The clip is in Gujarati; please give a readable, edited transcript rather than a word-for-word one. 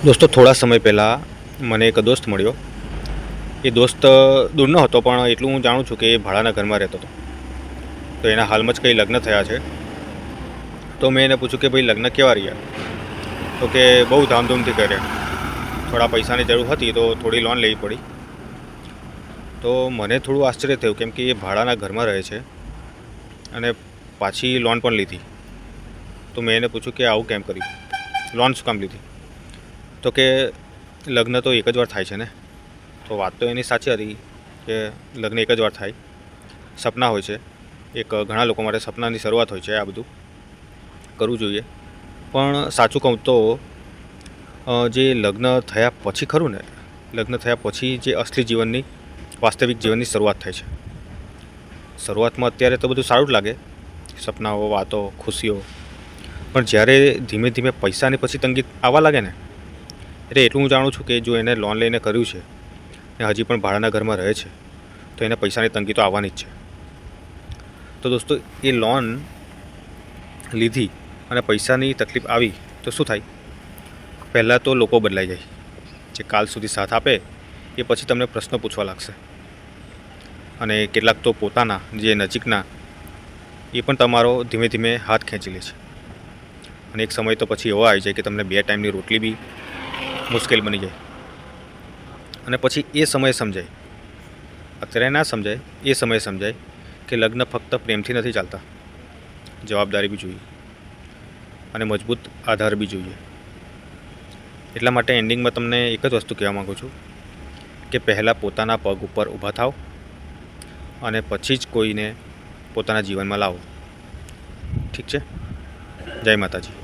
दोस्तों थोड़ा समय पहला મને એક દોસ્ત મળ્યો। એ દોસ્ત દૂરનો હતો પણ એટલું હું જાણું છું કે એ ભાડાના ઘરમાં રહેતો હતો। તો એના હાલમાં જ કંઈ લગ્ન થયા છે। તો મેં એને પૂછ્યું કે ભાઈ લગ્ન કેવા રહ્યા? તો કે બહુ ધામધૂમથી કર્યા, થોડા પૈસાની જરૂર હતી તો થોડી લોન લેવી પડી। તો મને થોડું આશ્ચર્ય થયું કેમ કે એ ભાડાના ઘરમાં રહે છે અને પાછી લોન પણ લીધી। તો મેં એને પૂછ્યું કે આવું કેમ કર્યું, લોન શું કામ લીધી? તો કે લગ્ન તો એક જ વાર થાય છે ને। તો વાત તો એની સાચી હતી કે લગ્ન એક જ વાર થાય, સપના હોય છે, એક ઘણા લોકો માટે સપનાની શરૂઆત હોય છે। આ બધું કરવું જોઈએ, પણ સાચું કહું તો જે લગ્ન થયા પછી ખરું ને, લગ્ન થયા પછી જે અસલી જીવનની, વાસ્તવિક જીવનની શરૂઆત થાય છે। શરૂઆતમાં અત્યારે તો બધું સારું જ લાગે, સપનાઓ, વાતો, ખુશીઓ, પણ જ્યારે ધીમે ધીમે પૈસાની પછી તંગી આવવા લાગે ને, એટલે એટલું હું જાણું છું કે જો એને લોન લઈને કર્યું છે ને હજી પણ ભાડાના ઘરમાં રહે છે તો એને પૈસાની તંગી તો આવવાની જ છે। તો દોસ્તો એ લોન લીધી અને પૈસાની તકલીફ આવી તો શું થાય? પહેલાં તો લોકો બદલાઈ જાય, જે કાલ સુધી સાથ આપે એ પછી તમને પ્રશ્નો પૂછવા લાગશે, અને કેટલાક તો પોતાના જે નજીકના એ પણ તમારો ધીમે ધીમે હાથ ખેંચી લે છે, અને એક સમય તો પછી એવો આવી જાય કે તમને 2 ટાઈમની રોટલી બી મુશ્કેલ બની જાય। અને પછી એ સમયે સમજાય, અત્યારે ના સમજાય, એ સમયે સમજાય કે લગ્ન ફક્ત પ્રેમથી નથી ચાલતા, જવાબદારી બી જોઈએ અને મજબૂત આધાર બી જોઈએ। એટલા માટે એન્ડિંગમાં તમને એક જ વસ્તુ કહેવા માગું છું કે પહેલાં પોતાના પગ ઉપર ઊભા થાઓ અને પછી જ કોઈને પોતાના જીવનમાં લાવો। ઠીક છે? જય માતાજી।